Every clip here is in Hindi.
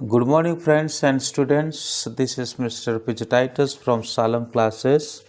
Good morning, friends and students. This is Mr. Pijatitis from Salem classes,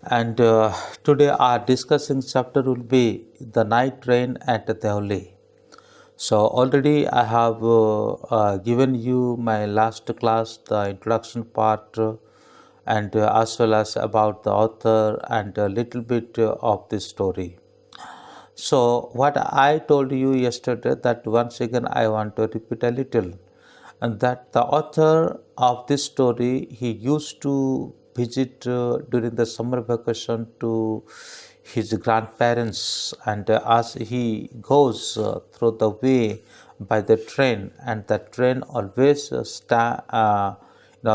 and today our discussing chapter will be the night train at Deoli. So already I have given you my last class, the introduction part, and as well as about the author and a little bit of the story. So what I told you yesterday, that once again I want to repeat a little, and that the author of this story, he used to visit during the summer vacation to his grandparents, and as he goes through the way by the train, and the train always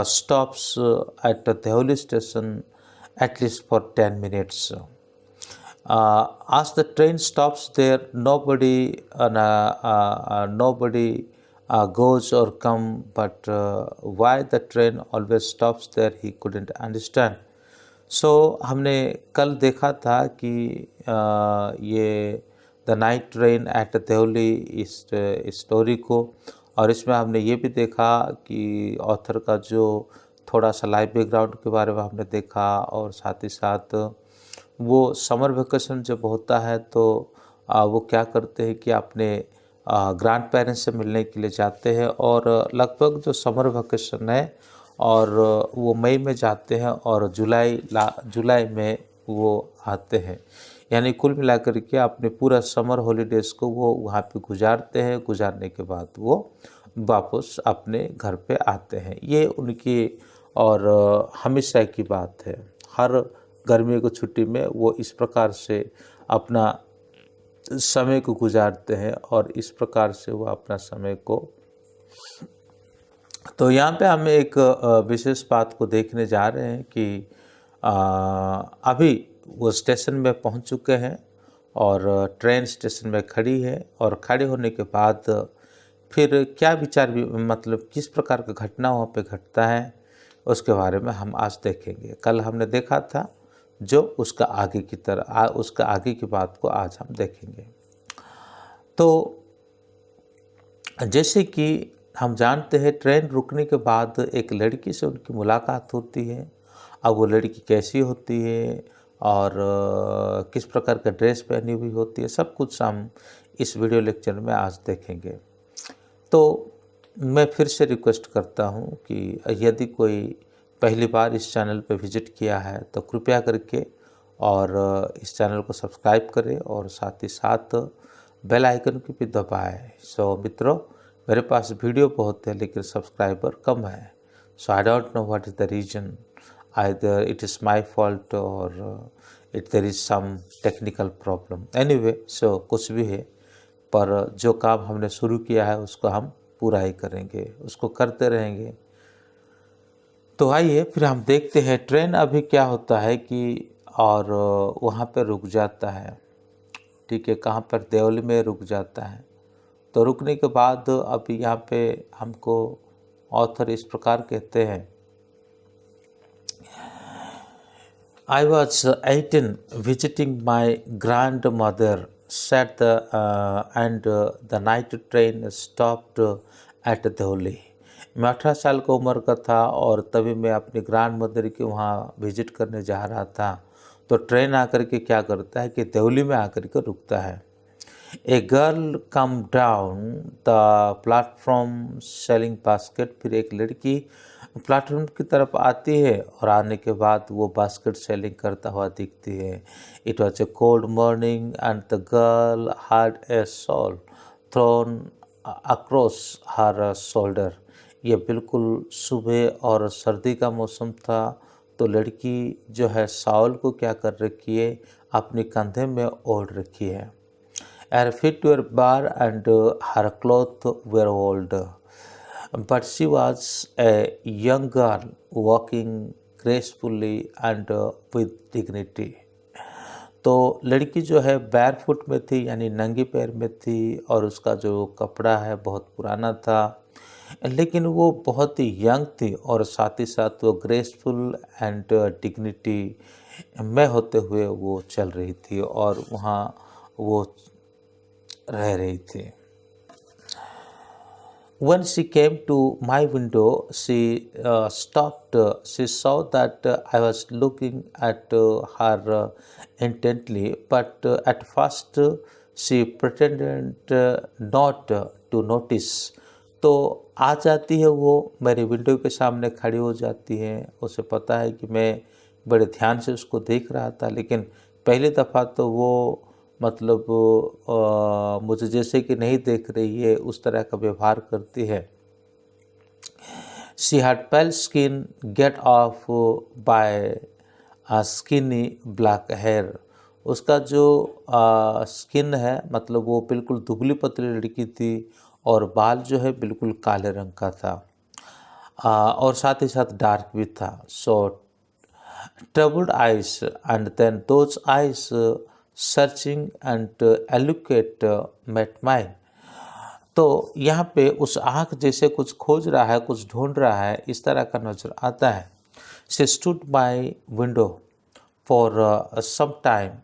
stops at the Deoli station at least for 10 minutes. As the train stops there, nobody goes or come. But why the train always stops there, he couldn't understand. So हमने कल देखा था कि ये the night train at Deoli इस स्टोरी को, और इसमें हमने ये भी देखा कि ऑथर का जो थोड़ा सा लाइफ बैकग्राउंड के बारे में हमने देखा, और साथ ही साथ वो समर वेकेशन जब होता है तो वो क्या करते हैं कि अपने ग्रैंड पेरेंट्स से मिलने के लिए जाते हैं, और लगभग जो समर वेकेशन है और वो मई में जाते हैं और जुलाई में वो आते हैं। यानी कुल मिलाकर के अपने पूरा समर हॉलीडेज़ को वो वहाँ पे गुजारते हैं। गुजारने के बाद वो वापस अपने घर पे आते हैं। ये उनकी और हमेशा की बात है। हर गर्मियों की छुट्टी में वो इस प्रकार से अपना समय को गुजारते हैं, और इस प्रकार से वो अपना समय को, तो यहाँ पे हम एक विशेष बात को देखने जा रहे हैं कि अभी वो स्टेशन में पहुँच चुके हैं, और ट्रेन स्टेशन में खड़ी है, और खड़े होने के बाद फिर क्या विचार मतलब किस प्रकार का घटना वहाँ पे घटता है, उसके बारे में हम आज देखेंगे। कल हमने देखा था जो उसका आगे की बात को आज हम देखेंगे। तो जैसे कि हम जानते हैं, ट्रेन रुकने के बाद एक लड़की से उनकी मुलाकात होती है। अब वो लड़की कैसी होती है और किस प्रकार का ड्रेस पहनी हुई होती है, सब कुछ हम इस वीडियो लेक्चर में आज देखेंगे। तो मैं फिर से रिक्वेस्ट करता हूँ कि यदि कोई पहली बार इस चैनल पर विजिट किया है तो कृपया करके और इस चैनल को सब्सक्राइब करें, और साथ ही साथ बेल आइकन को भी दबाएं। सो मित्रों, मेरे पास वीडियो बहुत है लेकिन सब्सक्राइबर कम है। So I don't know what is the reason, either it is my fault और there is some technical problem. Anyway, so कुछ भी है, पर जो काम हमने शुरू किया है उसको हम पूरा ही करेंगे, उसको करते रहेंगे। तो आइए फिर हम देखते हैं ट्रेन अभी क्या होता है कि, और वहाँ पर रुक जाता है। ठीक है, कहाँ पर? देवली में रुक जाता है। तो रुकने के बाद अभी यहाँ पे हमको ऑथर इस प्रकार कहते हैं, I was 18 visiting my grandmother, said the night train stopped at Deoli. मैं 18 साल का उम्र का था, और तभी मैं अपनी ग्रैंड मदर के वहाँ विजिट करने जा रहा था। तो ट्रेन आकर के क्या करता है कि देवली में आकर के रुकता है। A girl come down the platform selling basket. फिर एक लड़की प्लेटफॉर्म की तरफ आती है, और आने के बाद वो बास्केट सेलिंग करता हुआ दिखती है। It was a cold morning and the girl had a shawl thrown across her shoulder. ये बिल्कुल सुबह और सर्दी का मौसम था, तो लड़की जो है शॉल को क्या कर रखी है, अपने कंधे में ओढ़ रखी है। Her feet were bare and her clothes were old, but she was a young girl walking gracefully and with dignity. तो लड़की जो है बैर फुट में थी, यानी नंगे पैर में थी, और उसका जो कपड़ा है बहुत पुराना था, लेकिन वो बहुत ही यंग थी, और साथ ही साथ वो ग्रेसफुल एंड डिग्निटी में होते हुए वो चल रही थी, और वहाँ वो रह रही थी। When she came to my window, she stopped. She saw that I was looking at her intently, but at first she pretended not to notice. तो आ जाती है वो, मेरे विंडो के सामने खड़ी हो जाती है। उसे पता है कि मैं बड़े ध्यान से उसको देख रहा था, लेकिन पहली दफ़ा तो वो मतलब मुझे जैसे कि नहीं देख रही है, उस तरह का व्यवहार करती है। She had pale skin, get off by a skinny black hair. उसका जो स्किन है, मतलब वो बिल्कुल दुबली पतली लड़की थी और बाल जो है बिल्कुल काले रंग का था, और साथ ही साथ डार्क भी था। सो troubled eyes, and then those eyes searching and allocate met mine. तो यहाँ पे उस आँख जैसे कुछ खोज रहा है, कुछ ढूंढ रहा है, इस तरह का नजर आता है। She stood by window for some time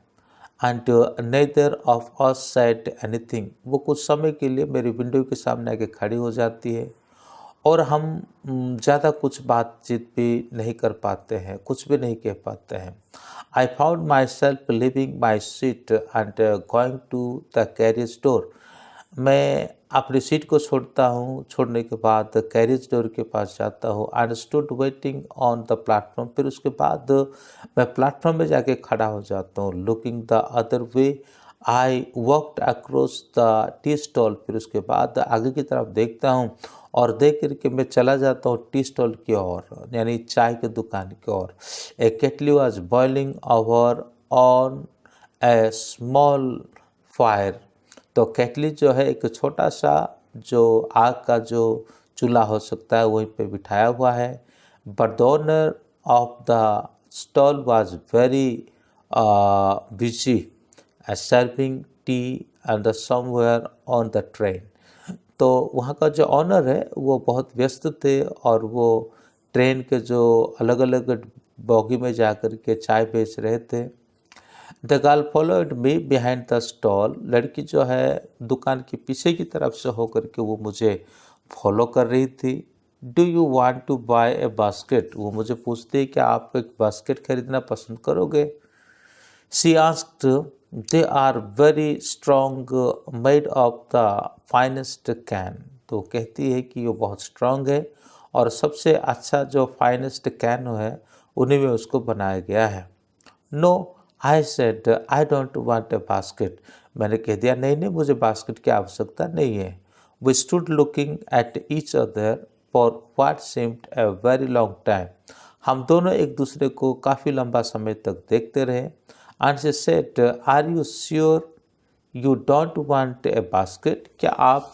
and neither of us said anything. वो कुछ समय के लिए मेरी विंडो के सामने आके खड़ी हो जाती है और हम ज़्यादा कुछ बातचीत भी नहीं कर पाते हैं, कुछ भी नहीं कह पाते हैं। I found myself leaving my seat and going to the carriage door. मैं अपनी सीट को छोड़ता हूँ, छोड़ने के बाद कैरिज डोर के पास जाता हूँ। And stood waiting on the platform, फिर उसके बाद मैं प्लेटफॉर्म में जाके खड़ा हो जाता हूँ। Looking the other way I walked across the tea stall, फिर उसके बाद आगे की तरफ देखता हूँ और देख करके मैं चला जाता हूँ टी स्टॉल की ओर, यानी चाय की दुकान की ओर। A kettle was boiling over on a small fire. तो केटली जो है एक छोटा सा जो आग का जो चूल्हा हो सकता है वहीं पे बिठाया हुआ है। But the owner of the stall was very busy serving T and somewhere on the train. तो वहाँ का जो ऑनर है वो बहुत व्यस्त थे और वो ट्रेन के जो अलग अलग बोगी में जा कर के चाय बेच रहे थे। The girl followed me behind the stall, लड़की जो है दुकान के पीछे की तरफ से होकर के वो मुझे फॉलो कर रही थी। Do you want to buy a basket, वो मुझे पूछती है कि आप एक बास्केट खरीदना पसंद करोगे। She asked, they are very strong, made of the finest cane. तो कहती है कि वो बहुत स्ट्रॉन्ग है और सबसे अच्छा जो फाइनेस्ट कैन है उन्हीं में उसको बनाया गया है। No I said I don't want a basket, मैंने कह दिया नहीं नहीं मुझे बास्केट की आवश्यकता नहीं है। We stood looking at each other for what seemed a very long time, हम दोनों एक दूसरे को काफ़ी लंबा समय तक देखते रहे। And she said, are you sure you don't want a basket, क्या आप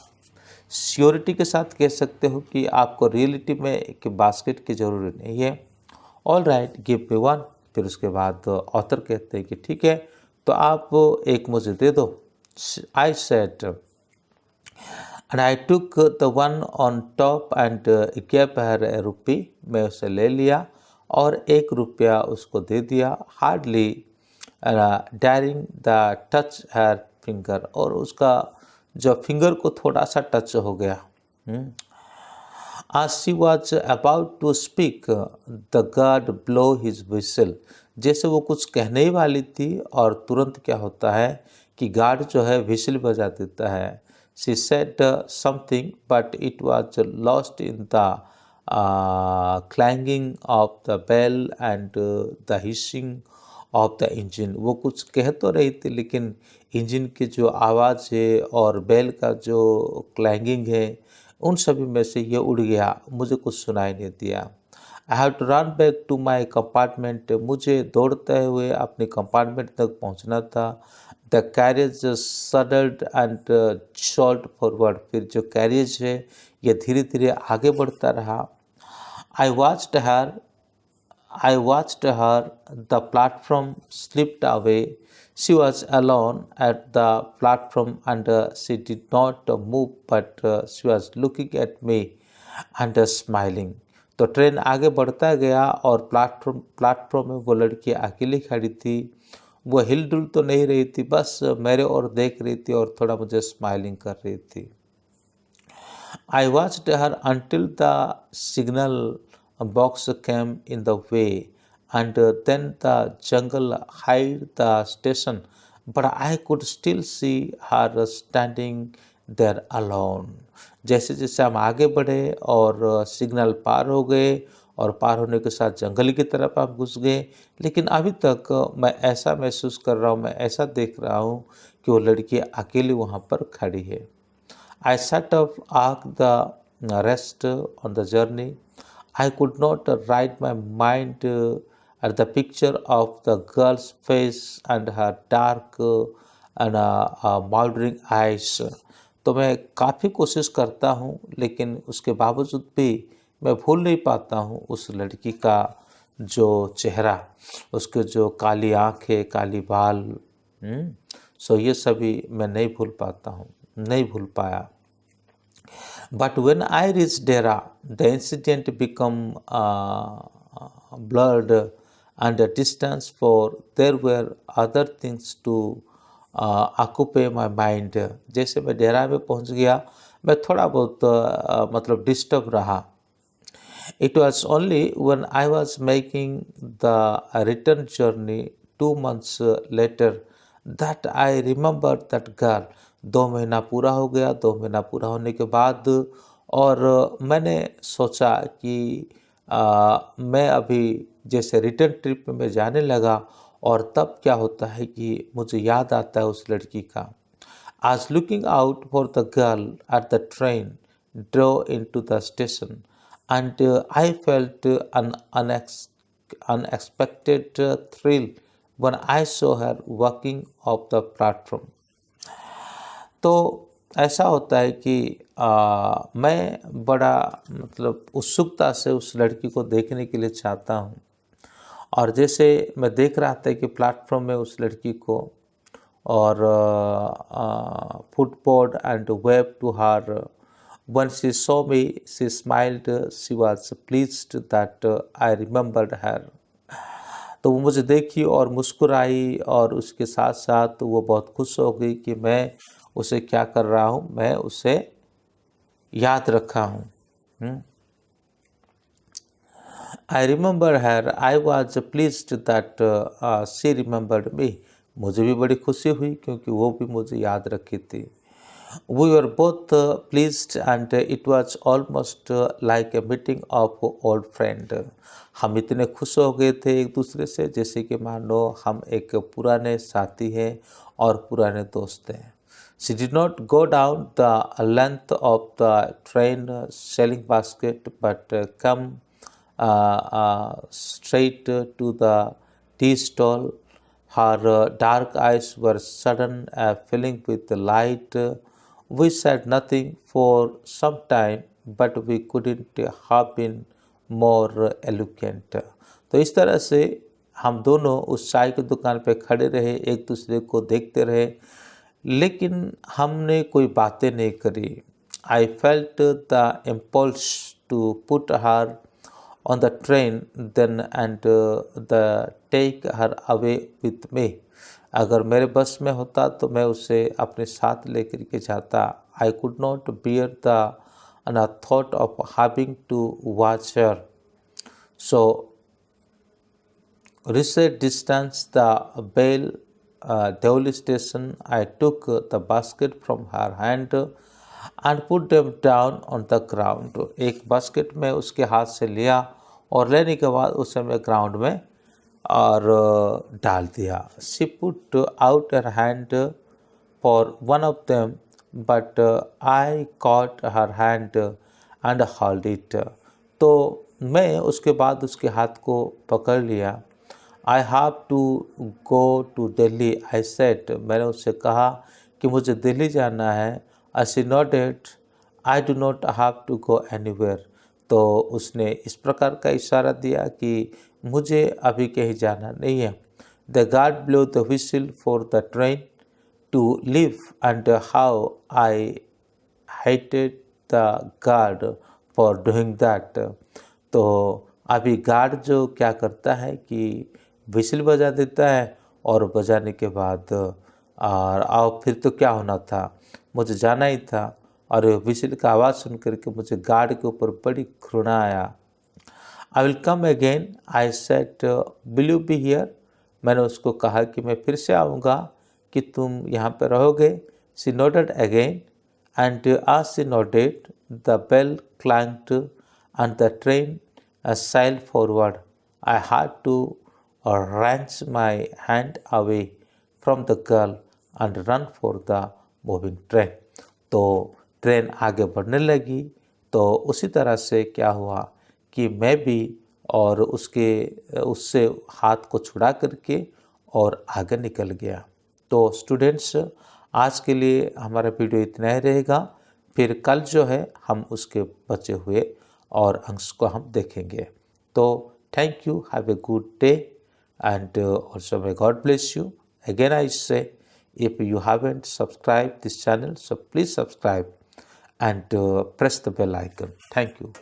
श्योरिटी के साथ कह सकते हो कि आपको रियलिटी में एक बास्केट की ज़रूरत नहीं है। All right give me one, फिर उसके बाद ऑथर कहते हैं कि ठीक है तो आप एक मुझे दे दो। I said and I took the one on top and gave her a rupee, मैं उसे ले लिया और ₹1 उसको दे दिया। Hardly daring the touch her finger, और उसका जो फिंगर को थोड़ा सा टच हो गया। As she was about to speak, the guard blow his whistle. जैसे वो कुछ कहने ही वाली थी और तुरंत क्या होता है कि गार्ड जो है व्हिसल बजा देता है। She said something but it was lost in the clanging of the bell and the hissing of the engine. वो कुछ कह तो रही थी लेकिन इंजन की जो आवाज़ है और बेल का जो क्लैंगिंग है उन सभी में से ये उड़ गया, मुझे कुछ सुनाई नहीं दिया। I have to run back to my compartment, मुझे दौड़ते हुए अपने कंपार्टमेंट तक पहुंचना था। The carriage shuddered and shot forward, फिर जो कैरियज है ये धीरे धीरे आगे बढ़ता रहा। आई watched her, the platform slipped away. She was alone at the platform and she did not move but she was looking at me and smiling. तो ट्रेन आगे बढ़ता गया और प्लेटफॉर्म में वो लड़की अकेली खड़ी थी। वो हिलडुल तो नहीं रही थी, बस मेरे ओर देख रही थी और थोड़ा मुझे स्माइलिंग कर रही थी। I watched her until the signal box came in the way, and then the jungle hid the station. But I could still see her standing there alone. जैसे जैसे हम आगे बढ़े और सिग्नल पार हो गए और पार होने के साथ जंगल की तरफ आप घुस गए, लेकिन अभी तक मैं ऐसा महसूस कर रहा हूँ, मैं ऐसा देख रहा हूँ कि वो लड़की अकेली वहाँ पर खड़ी है। I sat up, asked the rest on the journey. I could not write my mind at the picture of the girl's face and her dark and mouldering eyes. तो मैं काफ़ी कोशिश करता हूँ, लेकिन उसके बावजूद भी मैं भूल नहीं पाता हूँ उस लड़की का जो चेहरा, उसके जो काली आँखें, काली बाल। सो ये सभी मैं नहीं भूल पाता हूँ, नहीं भूल पाया। But when I reached Dera, the incident became blurred and distant, for there were other things to occupy my mind. जैसे मैं डेरा में पहुंच गया, मैं थोड़ा बहुत मतलब डिस्टर्ब रहा। It was only when I was making the return journey 2 months later that I remembered that girl. 2 महीना पूरा हो गया, 2 महीना पूरा होने के बाद और मैंने सोचा कि मैं अभी जैसे रिटर्न ट्रिप में मैं जाने लगा और तब क्या होता है कि मुझे याद आता है उस लड़की का। I was looking out for the girl at the train drove into the station, and I felt an unexpected thrill when I saw her walking off the platform. तो ऐसा होता है कि मैं बड़ा मतलब उत्सुकता से उस लड़की को देखने के लिए चाहता हूँ, और जैसे मैं देख रहा था कि प्लेटफॉर्म में उस लड़की को और footboard and waved to her. When she saw me, she smiled. She was pleased that I remembered her. तो वो मुझे देखी और मुस्कुराई और उसके साथ साथ वो बहुत खुश हो गई कि मैं उसे क्या कर रहा हूँ, मैं उसे याद रखा हूँ। I remember her. I was pleased that she remembered me. मुझे भी बड़ी खुशी हुई क्योंकि वो भी मुझे याद रखी थी। We were both pleased and it was almost like a meeting of old friend. हम इतने खुश हो गए थे एक दूसरे से जैसे कि मानो हम एक पुराने साथी हैं और पुराने दोस्त हैं। She did not go down the length of the train selling basket but come straight to the tea stall. Her dark eyes were sudden filling with light. We said nothing for some time, but we couldn't have been more eloquent. तो इस तरह से हम दोनों उस चाय की दुकान पे खड़े रहे, एक दूसरे को देखते रहे, लेकिन हमने कोई बातें नहीं करी। I felt the impulse to put her on the train then and take her away with me. अगर मेरे बस में होता तो मैं उसे अपने साथ लेकर के जाता। I could not bear the thought of having to watch her. So reached distance the Bell Deoli station. I took the basket from her hand and put them down on the ground. एक बास्केट में उसके हाथ से लिया और लेने के बाद उसे मैं ग्राउंड में और डाल दिया। She put out her hand for one of them, but I caught her hand and held it. तो मैं उसके बाद उसके हाथ को पकड़ लिया। I have to go to Delhi, I said. मैंने उससे कहा कि मुझे दिल्ली जाना है। She nodded. I do not have to go anywhere. तो उसने इस प्रकार का इशारा दिया कि मुझे अभी कहीं जाना नहीं है। The guard blew the whistle for the train to leave, and how I hated the guard for doing that. तो अभी गार्ड जो क्या करता है कि विसिल बजा देता है और बजाने के बाद और आओ फिर तो क्या होना था, मुझे जाना ही था और विजिल का आवाज़ सुन करके मुझे गार्ड के ऊपर बड़ी घृणा आया। I will come again, I said will you be here, मैंने उसको कहा कि मैं फिर से आऊँगा, कि तुम यहाँ पर रहोगे। She nodded again and as she nodded, the bell clanged and the train sailed forward. I had to wrench my hand away from the girl and run for the moving train. तो ट्रेन आगे बढ़ने लगी। तो उसी तरह से क्या हुआ कि मैं भी और उससे हाथ को छुड़ा करके और आगे निकल गया। तो स्टूडेंट्स, आज के लिए हमारा वीडियो इतना ही रहेगा। फिर कल जो है हम उसके बचे हुए और अंश को हम देखेंगे। तो thank you, have a good day and also may God bless you. Again I say, if you haven't subscribe this channel, so please subscribe and press the bell icon. Thank you.